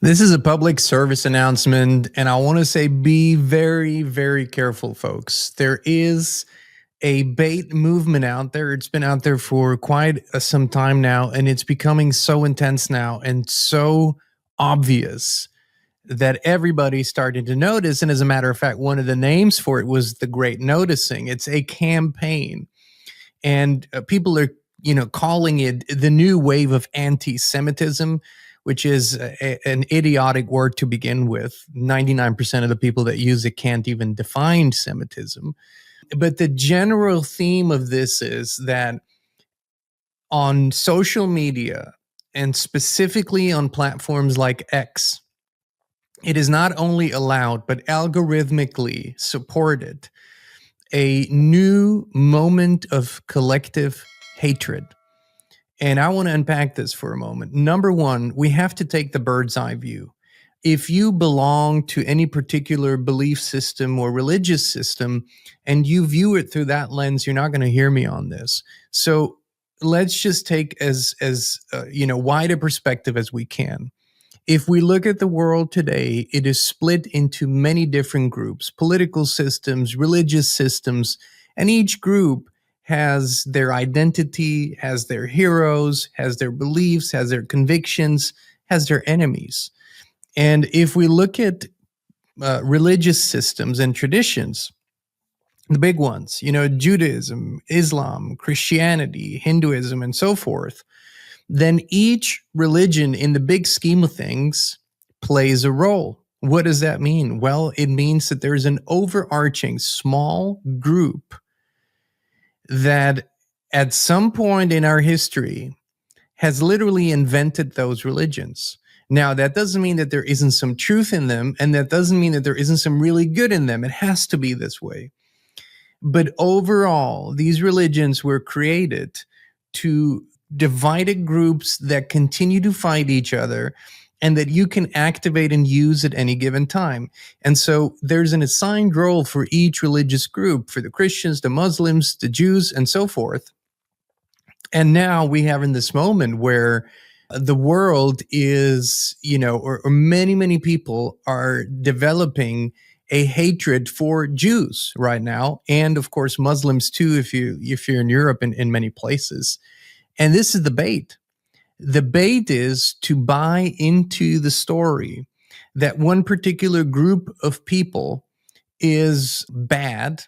This is a public service announcement, and I want to say be very, very careful, folks. There is a bait movement out there. It's been out there for quite some time now, and it's becoming so intense now and so obvious that everybody's starting to notice. And as a matter of fact, one of the names for it was the Great Noticing. It's a campaign, and people are calling it the new wave of anti-Semitism, which is an idiotic word to begin with. 99% of the people that use it can't even define Semitism. But the general theme of this is that on social media, and specifically on platforms like X, it is not only allowed but algorithmically supported a new moment of collective hatred. And I want to unpack this for a moment. Number one, we have to take the bird's eye view. If you belong to any particular belief system or religious system and you view it through that lens, you're not going to hear me on this. So let's just take as wide a perspective as we can. If we look at the world today, it is split into many different groups, political systems, religious systems, and each group has their identity, has their heroes, has their beliefs, has their convictions, has their enemies. And if we look at religious systems and traditions, the big ones, Judaism, Islam, Christianity, Hinduism, and so forth, then each religion in the big scheme of things plays a role. What does that mean? Well, it means that there's an overarching small group that at some point in our history has literally invented those religions. Now, that doesn't mean that there isn't some truth in them, and that doesn't mean that there isn't some really good in them. It has to be this way. But overall, these religions were created to divided groups that continue to fight each other and that you can activate and use at any given time. And so there's an assigned role for each religious group, for the Christians, the Muslims, the Jews, and so forth. And now we have in this moment where the world is, or many, many people are developing a hatred for Jews right now, and of course Muslims too, if you're in Europe and in many places. And this is the bait. The bait is to buy into the story that one particular group of people is bad,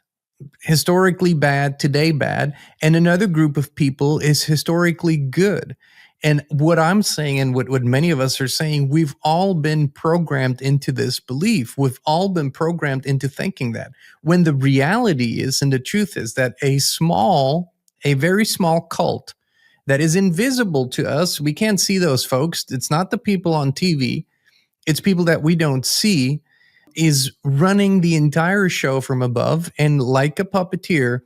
historically bad, today bad, and another group of people is historically good. And what I'm saying, and what many of us are saying, we've all been programmed into this belief. We've all been programmed into thinking that. When the reality is, and the truth is, that a very small cult that is invisible to us, we can't see those folks. It's not the people on TV. It's people that we don't see, is running the entire show from above, and like a puppeteer,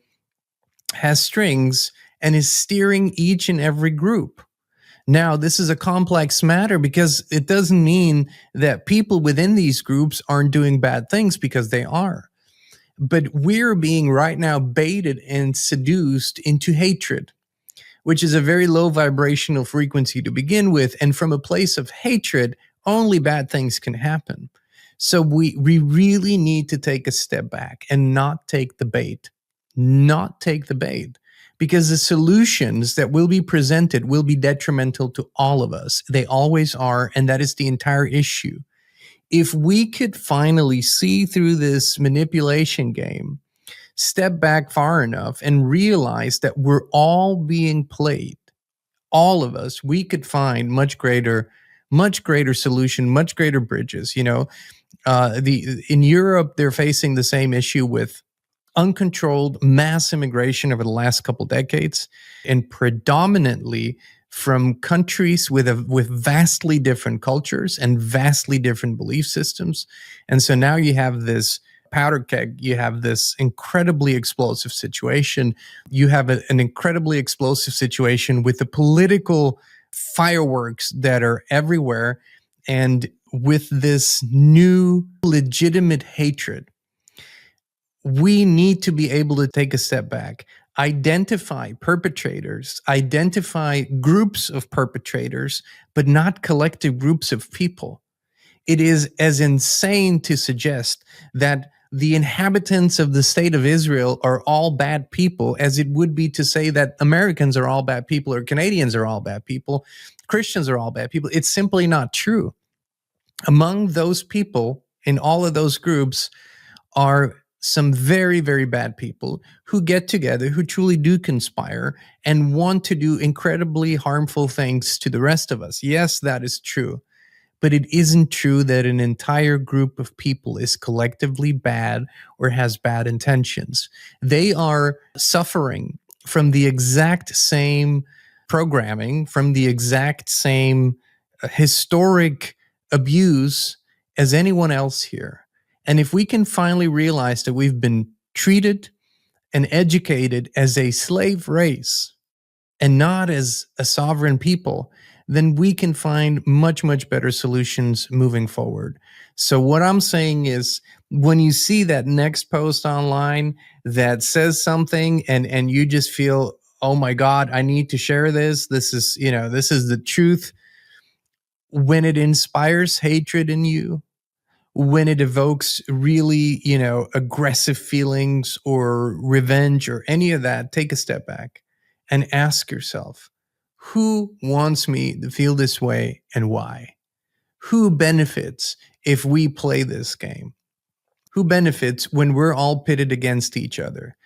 has strings and is steering each and every group. Now, this is a complex matter because it doesn't mean that people within these groups aren't doing bad things, because they are. But we're being right now baited and seduced into hatred, which is a very low vibrational frequency to begin with. And from a place of hatred, only bad things can happen. So we really need to take a step back and not take the bait, because the solutions that will be presented will be detrimental to all of us. They always are, and that is the entire issue. If we could finally see through this manipulation game, step back far enough and realize that we're all being played, all of us, we could find much greater solution, much greater bridges. In Europe, they're facing the same issue with uncontrolled mass immigration over the last couple decades, and predominantly from countries with vastly different cultures and vastly different belief systems. And so now you have this powder keg, you have this incredibly explosive situation. You have an incredibly explosive situation with the political fireworks that are everywhere, and with this new legitimate hatred. We need to be able to take a step back, identify perpetrators, identify groups of perpetrators, but not collective groups of people. It is as insane to suggest that the inhabitants of the state of Israel are all bad people as it would be to say that Americans are all bad people or Canadians are all bad people, Christians are all bad people. It's simply not true. Among those people in all of those groups are some very, very bad people who get together, who truly do conspire and want to do incredibly harmful things to the rest of us. Yes, that is true. But it isn't true that an entire group of people is collectively bad or has bad intentions. They are suffering from the exact same programming, from the exact same historic abuse as anyone else here. And if we can finally realize that we've been treated and educated as a slave race and not as a sovereign people, then we can find much, much better solutions moving forward. So what I'm saying is, when you see that next post online that says something and you just feel, oh my God, I need to share this. This is the truth. When it inspires hatred in you, when it evokes really, aggressive feelings or revenge or any of that, take a step back and ask yourself, who wants me to feel this way and why? Who benefits if we play this game? Who benefits when we're all pitted against each other?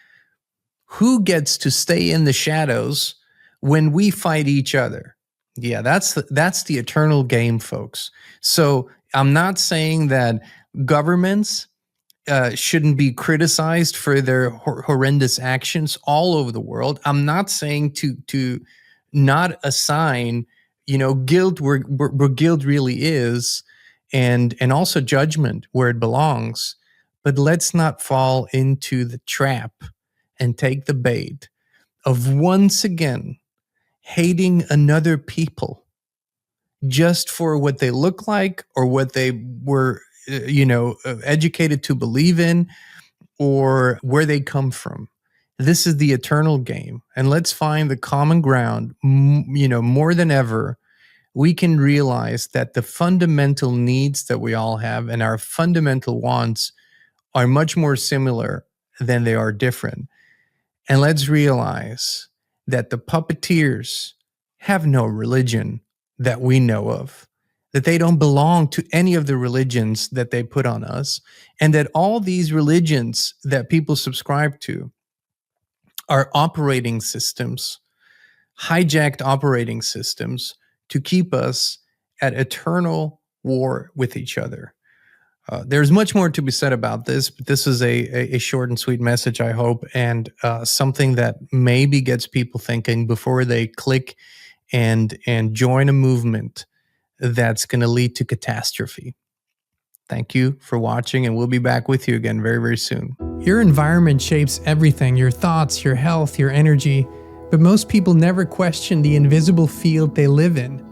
Who gets to stay in the shadows when we fight each other? Yeah, that's the eternal game, folks. So I'm not saying that governments shouldn't be criticized for their horrendous actions all over the world. I'm not saying to not assign, guilt where guilt really is, and also judgment where it belongs. But let's not fall into the trap and take the bait of once again hating another people just for what they look like or what they were, educated to believe in or where they come from. This is the eternal game. And let's find the common ground. More than ever, we can realize that the fundamental needs that we all have and our fundamental wants are much more similar than they are different. And let's realize that the puppeteers have no religion that we know of, that they don't belong to any of the religions that they put on us, and that all these religions that people subscribe to are operating systems, hijacked operating systems to keep us at eternal war with each other. There's much more to be said about this, but this is a short and sweet message, I hope, and something that maybe gets people thinking before they click and join a movement that's going to lead to catastrophe. Thank you for watching, and we'll be back with you again very, very soon. Your environment shapes everything, your thoughts, your health, your energy, but most people never question the invisible field they live in.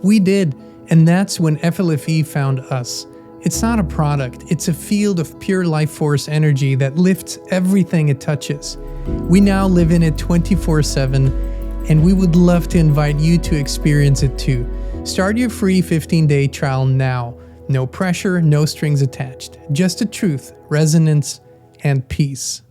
We did, and that's when FLFE found us. It's not a product, it's a field of pure life force energy that lifts everything it touches. We now live in it 24/7, and we would love to invite you to experience it too. Start your free 15-day trial now. No pressure, no strings attached. Just the truth, resonance, and peace.